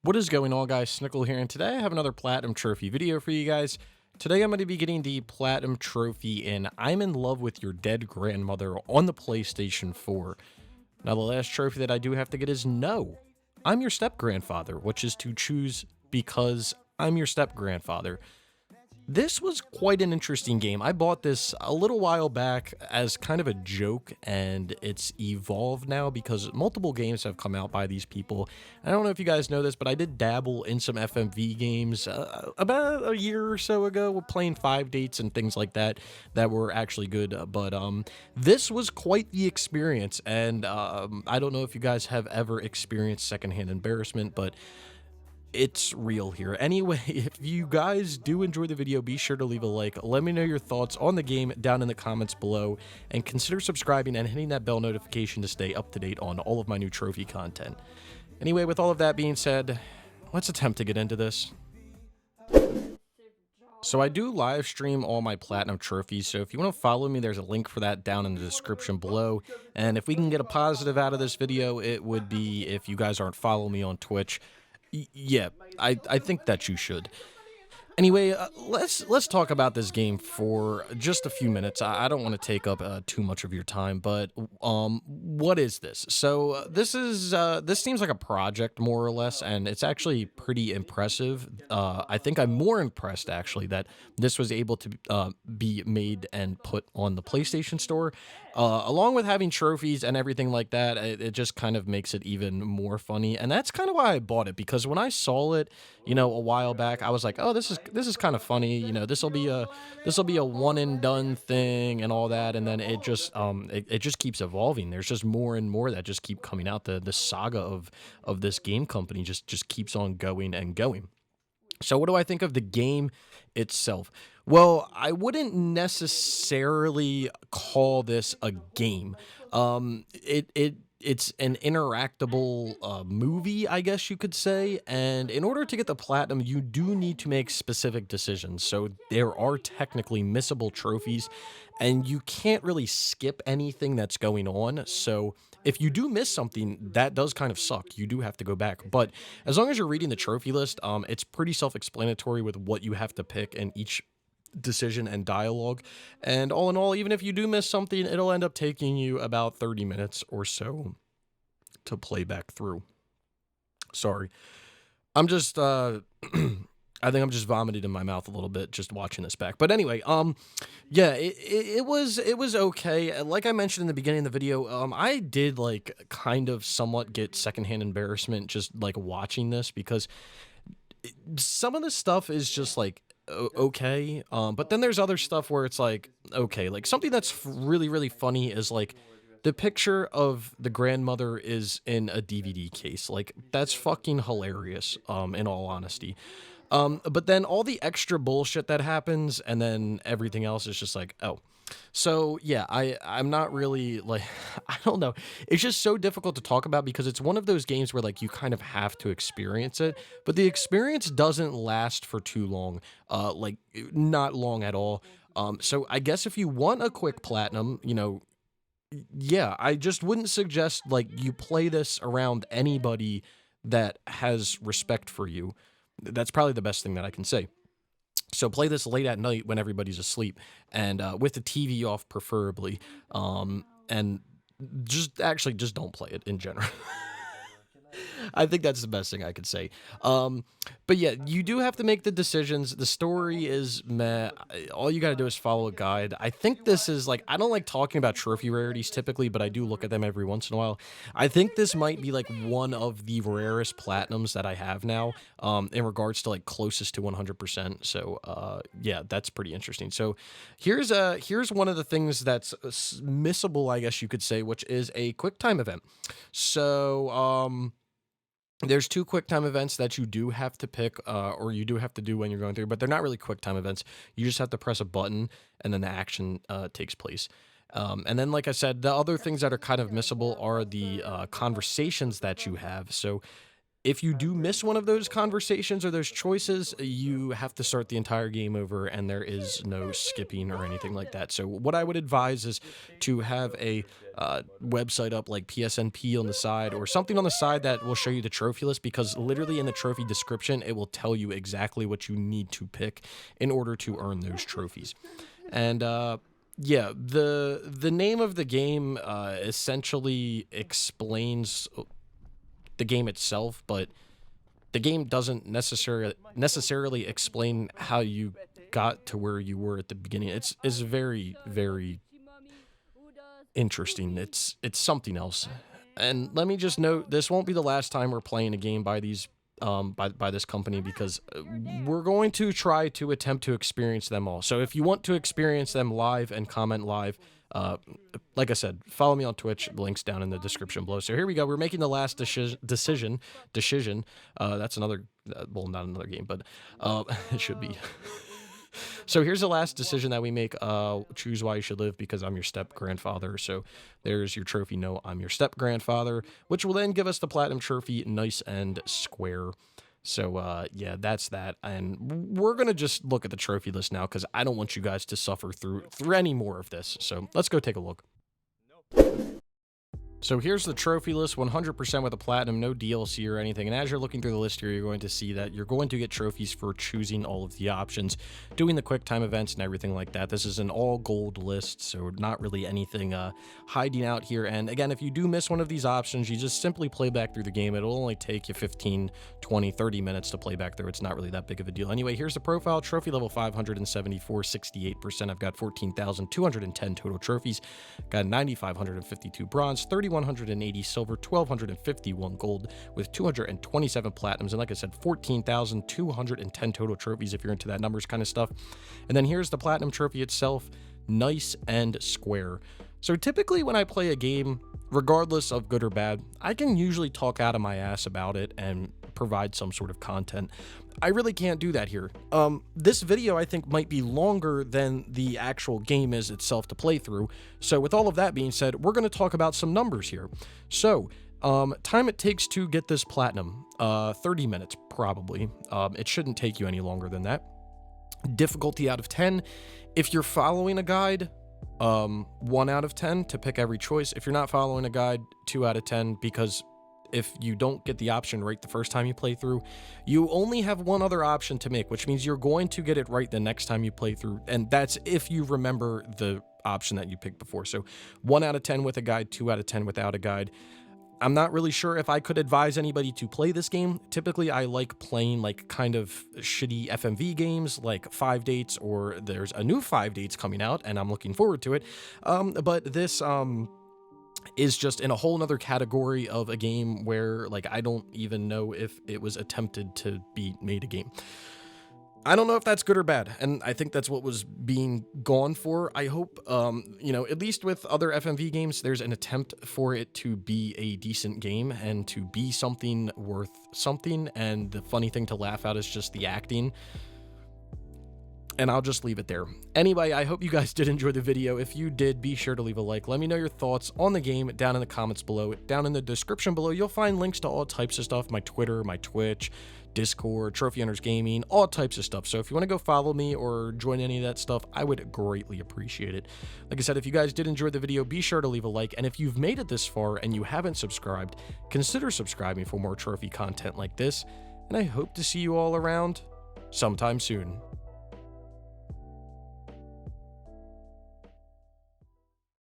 What is going on, guys? Snickel here, and today I have another Platinum Trophy video for you guys. Today I'm going to be getting the Platinum Trophy in I'm in Love with Your Dead Grandmother on the PlayStation 4. Now, the last trophy that I do have to get is No, I'm Your Step-Grandfather, which is to choose because I'm your step-grandfather. This was quite an interesting game. I bought this a little while back as kind of a joke, and it's evolved now because multiple games have come out by these people. I don't know if you guys know this, but I did dabble in some FMV games about a year or so ago, playing 5 dates and things like that that were actually good. But this was quite the experience, and I don't know if you guys have ever experienced secondhand embarrassment, but it's real here. Anyway, if you guys do enjoy the video, be sure to leave a like. Let me know your thoughts on the game down in the comments below, and consider subscribing and hitting that bell notification to stay up to date on all of my new trophy content. Anyway, with all of that being said, let's attempt to get into this. So I do live stream all my platinum trophies, so if you want to follow me, there's a link for that down in the description below. And if we can get a positive out of this video, it would be if you guys aren't following me on Twitch. Yeah, I think that you should. Anyway, let's talk about this game for just a few minutes. I don't want to take up too much of your time, but what is this? So this seems like a project more or less, and it's actually pretty impressive. I think I'm more impressed actually that this was able to be made and put on the PlayStation Store, along with having trophies and everything like that. It just kind of makes it even more funny, and that's kind of why I bought it, because when I saw it, a while back, I was like, oh, this is kind of funny. This will be a one and done thing and all that, and then it just keeps evolving. There's just more and more that just keep coming out. The saga of this game company just keeps on going and going. So what do I think of the game itself? Well, I wouldn't necessarily call this a game. It's an interactable movie, I guess you could say. And in order to get the platinum, you do need to make specific decisions. So there are technically missable trophies, and you can't really skip anything that's going on. So if you do miss something, that does kind of suck. You do have to go back. But as long as you're reading the trophy list, it's pretty self-explanatory with what you have to pick in each decision and dialogue. And all in all, even if you do miss something, it'll end up taking you about 30 minutes or so to play back through. Sorry. I'm just I think I'm just vomiting in my mouth a little bit just watching this back. But anyway, yeah, it was okay. Like I mentioned in the beginning of the video, I did like kind of somewhat get secondhand embarrassment just like watching this, because some of the stuff is just like okay, but then there's other stuff where it's like okay, like something that's really funny is like the picture of the grandmother is in a DVD case. Like that's fucking hilarious, in all honesty. But then all the extra bullshit that happens, and then everything else is just like, oh. So yeah, I'm not really like I don't know. It's just so difficult to talk about because it's one of those games where like you kind of have to experience it, but the experience doesn't last for too long. Like not long at all. So I guess if you want a quick platinum, yeah, I just wouldn't suggest like you play this around anybody that has respect for you. That's probably the best thing that I can say. So play this late at night when everybody's asleep, and with the TV off preferably, and just don't play it in general. I think that's the best thing I could say. But yeah, you do have to make the decisions. The story is meh. All you got to do is follow a guide. I think this is like, I don't like talking about trophy rarities typically, but I do look at them every once in a while. I think this might be like one of the rarest platinums that I have now, in regards to like closest to 100%. So, yeah, that's pretty interesting. So here's one of the things that's missable, I guess you could say, which is a quick time event. So, there's two quick time events that you do have to pick, or you do have to do when you're going through, but they're not really quick time events. You just have to press a button, and then the action takes place. And then, like I said, the other things that are kind of missable are the conversations that you have. So If you do miss one of those conversations or those choices, you have to start the entire game over, and there is no skipping or anything like that. So, what I would advise is to have a website up like PSNP on the side or something on the side that will show you the trophy list, because literally in the trophy description, it will tell you exactly what you need to pick in order to earn those trophies. And yeah, the name of the game essentially explains the game itself, but the game doesn't necessarily explain how you got to where you were at the beginning. It's very, very interesting. It's something else. And let me just note, this won't be the last time we're playing a game by these by this company, because we're going to try to attempt to experience them all. So if you want to experience them live and comment live, like I said, follow me on Twitch. Links down in the description below. So here we go. We're making the last decision. That's another, well, not another game, but it should be. So here's the last decision that we make. Choose why you should live, because I'm your step-grandfather. So there's your trophy. No, I'm your step-grandfather, which will then give us the platinum trophy, nice and square. So, yeah, that's that. And we're going to just look at the trophy list now, because I don't want you guys to suffer through any more of this. So let's go take a look. So here's the trophy list, 100% with a platinum, no DLC or anything. And as you're looking through the list here, you're going to see that you're going to get trophies for choosing all of the options, doing the quick time events and everything like that. This is an all gold list, so not really anything hiding out here. And again, if you do miss one of these options, you just simply play back through the game. It'll only take you 15, 20, 30 minutes to play back through. It's not really that big of a deal. Anyway, here's the profile. Trophy level 574, 68%. I've got 14,210 total trophies. Got 9,552 bronze, 3,180 silver, 1,251 gold, with 227 platinums, and like I said, 14,210 total trophies if you're into that numbers kind of stuff. And then here's the platinum trophy itself, nice and square. So typically when I play a game, regardless of good or bad, I can usually talk out of my ass about it and provide some sort of content. I really can't do that here. This video I think might be longer than the actual game is itself to play through. So with all of that being said, we're going to talk about some numbers here. So time it takes to get this platinum, 30 minutes probably. It shouldn't take you any longer than that. Difficulty out of 10. If you're following a guide, 1 out of 10 to pick every choice. If you're not following a guide, 2 out of 10, because if you don't get the option right the first time you play through, you only have one other option to make, which means you're going to get it right the next time you play through. And that's if you remember the option that you picked before. So 1 out of 10 with a guide, 2 out of 10 without a guide. I'm not really sure if I could advise anybody to play this game. Typically, I like playing like kind of shitty FMV games like 5 Dates, or there's a new 5 Dates coming out and I'm looking forward to it. But this is just in a whole nother category of a game where like I don't even know if it was attempted to be made a game. I don't know if that's good or bad, and I think that's what was being gone for. I hope, you know, at least with other FMV games, there's an attempt for it to be a decent game and to be something worth something, and the funny thing to laugh at is just the acting. And I'll just leave it there. Anyway, I hope you guys did enjoy the video. If you did, be sure to leave a like. Let me know your thoughts on the game down in the comments below. Down in the description below, you'll find links to all types of stuff. My Twitter, my Twitch, Discord, Trophy Hunters Gaming, all types of stuff. So if you want to go follow me or join any of that stuff, I would greatly appreciate it. Like I said, if you guys did enjoy the video, be sure to leave a like. And if you've made it this far and you haven't subscribed, consider subscribing for more trophy content like this. And I hope to see you all around sometime soon.